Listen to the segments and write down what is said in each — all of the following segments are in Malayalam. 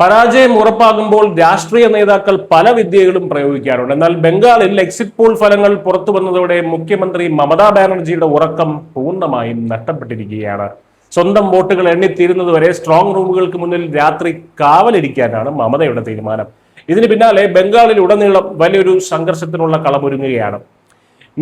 പരാജയം ഉറപ്പാകുമ്പോൾ രാഷ്ട്രീയ നേതാക്കൾ പല വിദ്യകളും പ്രയോഗിക്കാറുണ്ട്. എന്നാൽ ബംഗാളിൽ എക്സിറ്റ് പോൾ ഫലങ്ങൾ പുറത്തു വന്നതോടെ മുഖ്യമന്ത്രി മമതാ ബാനർജിയുടെ ഉറക്കം പൂർണ്ണമായും നഷ്ടപ്പെട്ടിരിക്കുകയാണ്. സ്വന്തം വോട്ടുകൾ എണ്ണിത്തീരുന്നതുവരെ സ്ട്രോങ് റൂമുകൾക്ക് മുന്നിൽ രാത്രി കാവലിരിക്കാനാണ് മമതയുടെ തീരുമാനം. ഇതിന് പിന്നാലെ ബംഗാളിൽ ഉടനീളം വലിയൊരു സംഘർഷത്തിനുള്ള കളമൊരുങ്ങുകയാണ്.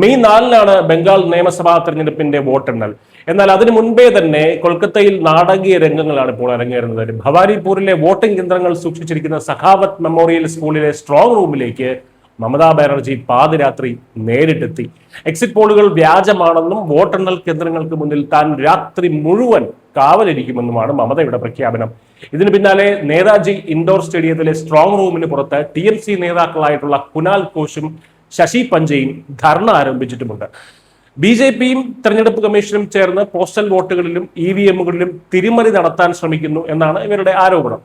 മെയ് 4-നാണ് ബംഗാൾ നിയമസഭാ തെരഞ്ഞെടുപ്പിന്റെ വോട്ടെണ്ണൽ. എന്നാൽ അതിനു മുൻപേ തന്നെ കൊൽക്കത്തയിൽ നാടകീയ രംഗങ്ങളാണ് ഇപ്പോൾ അരങ്ങേറുന്നത്. ഭവാനിപൂരിലെ വോട്ടിംഗ് യന്ത്രങ്ങൾ സൂക്ഷിച്ചിരിക്കുന്ന സഖാവത്ത് മെമ്മോറിയൽ സ്കൂളിലെ സ്ട്രോങ് റൂമിലേക്ക് മമതാ ബാനർജി പാതിരാത്രി നേരിട്ടെത്തി. എക്സിറ്റ് പോളുകൾ വ്യാജമാണെന്നും വോട്ടെണ്ണൽ കേന്ദ്രങ്ങൾക്ക് മുന്നിൽ താൻ രാത്രി മുഴുവൻ കാവലിരിക്കുമെന്നുമാണ് മമതയുടെ പ്രഖ്യാപനം. ഇതിനു പിന്നാലെ നേതാജി ഇൻഡോർ സ്റ്റേഡിയത്തിലെ സ്ട്രോങ് റൂമിന് പുറത്ത് TMC നേതാക്കളായിട്ടുള്ള കുനാൽ ഘോഷും ശശി പഞ്ചയും ധർണ ആരംഭിച്ചിട്ടുമുണ്ട്. BJPയും തെരഞ്ഞെടുപ്പ് കമ്മീഷനും ചേർന്ന് പോസ്റ്റൽ വോട്ടുകളിലും EVMകളിലും തിരിമറി നടത്താൻ ശ്രമിക്കുന്നു എന്നാണ് ഇവരുടെ ആരോപണം.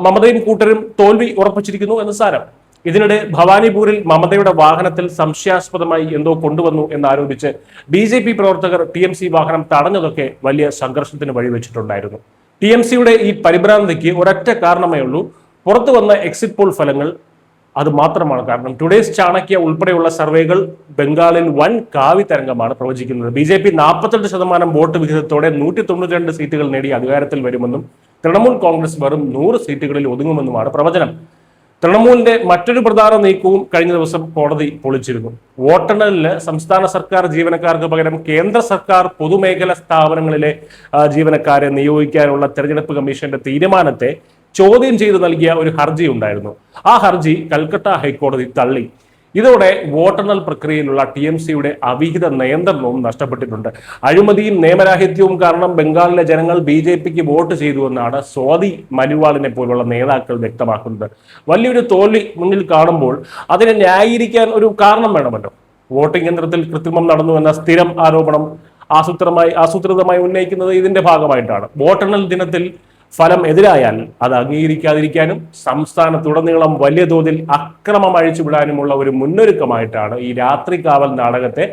മമതയും കൂട്ടരും തോൽവി ഉറപ്പിച്ചിരിക്കുന്നു എന്ന് സാരം. ഇതിനിടെ ഭവാനിപൂരിൽ മമതയുടെ വാഹനത്തിൽ സംശയാസ്പദമായി എന്തോ കൊണ്ടുവന്നു എന്നാരോപിച്ച് BJP പ്രവർത്തകർ TMC വാഹനം തടഞ്ഞതൊക്കെ വലിയ സംഘർഷത്തിന് വഴിവെച്ചിട്ടുണ്ടായിരുന്നു. TMCയുടെ ഈ പരിഭ്രാന്തിക്ക് ഒരൊറ്റ കാരണമേ ഉള്ളൂ. പുറത്തു വന്ന എക്സിറ്റ് പോൾ ഫലങ്ങൾ അത് മാത്രമാണ് കാരണം. ടുഡേസ് ചാണക്യ ഉൾപ്പെടെയുള്ള സർവേകൾ ബംഗാളിൽ വൻ കാവി തരംഗമാണ് പ്രവചിക്കുന്നത്. BJP 48% വോട്ട് വിഹിതത്തോടെ 192 സീറ്റുകൾ നേടി അധികാരത്തിൽ വരുമെന്നും തൃണമൂൽ കോൺഗ്രസ് വെറും 100 സീറ്റുകളിൽ ഒതുങ്ങുമെന്നുമാണ് പ്രവചനം. തൃണമൂലിന്റെ മറ്റൊരു പ്രധാന നീക്കവും കഴിഞ്ഞ ദിവസം കോടതി പൊളിച്ചിരുന്നു. വോട്ടെണ്ണലിന് സംസ്ഥാന സർക്കാർ ജീവനക്കാർക്ക് പകരം കേന്ദ്ര സർക്കാർ പൊതുമേഖലാ സ്ഥാപനങ്ങളിലെ ജീവനക്കാരെ നിയോഗിക്കാനുള്ള തെരഞ്ഞെടുപ്പ് കമ്മീഷന്റെ തീരുമാനത്തെ ചോദ്യം ചെയ്ത് നൽകിയ ഒരു ഹർജി ഉണ്ടായിരുന്നു. ആ ഹർജി കൽക്കട്ട ഹൈക്കോടതി തള്ളി. ഇതോടെ വോട്ടെണ്ണൽ പ്രക്രിയയിലുള്ള TMCയുടെ അവിഹിത നിയന്ത്രണവും നഷ്ടപ്പെട്ടിട്ടുണ്ട്. അഴിമതിയും നിയമരാഹിത്യവും കാരണം ബംഗാളിലെ ജനങ്ങൾ BJPക്ക് വോട്ട് ചെയ്തുവെന്നാണ് സ്വാതി മലിവാളിനെ പോലുള്ള നേതാക്കൾ വ്യക്തമാക്കുന്നത്. വലിയൊരു തോൽവി മുന്നിൽ കാണുമ്പോൾ അതിനെ ന്യായീകരിക്കാൻ ഒരു കാരണം വേണമല്ലോ. വോട്ടിംഗ് യന്ത്രത്തിൽ കൃത്രിമം നടന്നുവെന്ന സ്ഥിരം ആരോപണം ആസൂത്രിതമായി ഉന്നയിക്കുന്നത് ഇതിന്റെ ഭാഗമായിട്ടാണ്. വോട്ടെണ്ണൽ ദിനത്തിൽ ഫലം എതിരായാൽ അത് അംഗീകരിക്കാതിരിക്കാനും സംസ്ഥാനത്തുടനീളം വലിയ തോതിൽ അക്രമം അഴിച്ചുവിടാനുമുള്ള ഒരു മുന്നൊരുക്കമായിട്ടാണ് ഈ രാത്രി കാവൽ നാടകത്തെ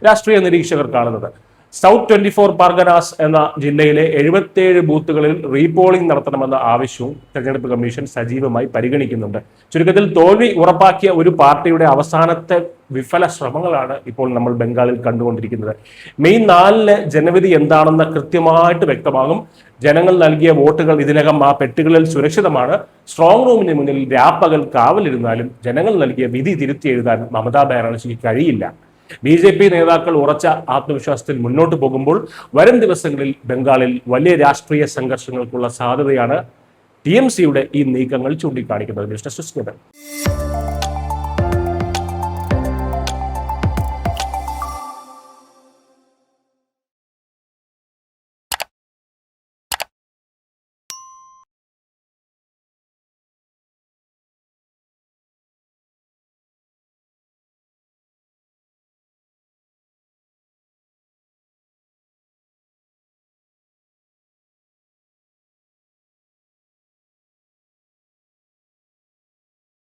രാഷ്ട്രീയ നിരീക്ഷകർ കാണുന്നത്. സൗത്ത് 24 പർഗനാസ് എന്ന ജില്ലയിലെ 77 ബൂത്തുകളിൽ റീപോളിംഗ് നടത്തണമെന്ന ആവശ്യവും തെരഞ്ഞെടുപ്പ് കമ്മീഷൻ സജീവമായി പരിഗണിക്കുന്നുണ്ട്. ചുരുക്കത്തിൽ തോൽവി ഉറപ്പാക്കിയ ഒരു പാർട്ടിയുടെ അവസാനത്തെ വിഫല ശ്രമങ്ങളാണ് ഇപ്പോൾ നമ്മൾ ബംഗാളിൽ കണ്ടുകൊണ്ടിരിക്കുന്നത്. മെയ് 4-ന് ജനവിധി എന്താണെന്ന് കൃത്യമായിട്ട് വ്യക്തമാകും. ജനങ്ങൾ നൽകിയ വോട്ടുകൾ ഇതിനകം ആ പെട്ടികളിൽ സുരക്ഷിതമാണ്. സ്ട്രോങ് റൂമിന് മുന്നിൽ രാപ്പകൽ കാവലിരുന്നാലും ജനങ്ങൾ നൽകിയ വിധി തിരുത്തി എഴുതാൻ മമതാ ബാനർജിക്ക് കഴിയില്ല. BJP നേതാക്കൾ ഉറച്ച ആത്മവിശ്വാസത്തിൽ മുന്നോട്ട് പോകുമ്പോൾ വരും ദിവസങ്ങളിൽ ബംഗാളിൽ വലിയ രാഷ്ട്രീയ സംഘർഷങ്ങൾക്കുള്ള സാധ്യതയാണ് TMCയുടെ ഈ നീക്കങ്ങൾ ചൂണ്ടിക്കാണിക്കുന്നത്.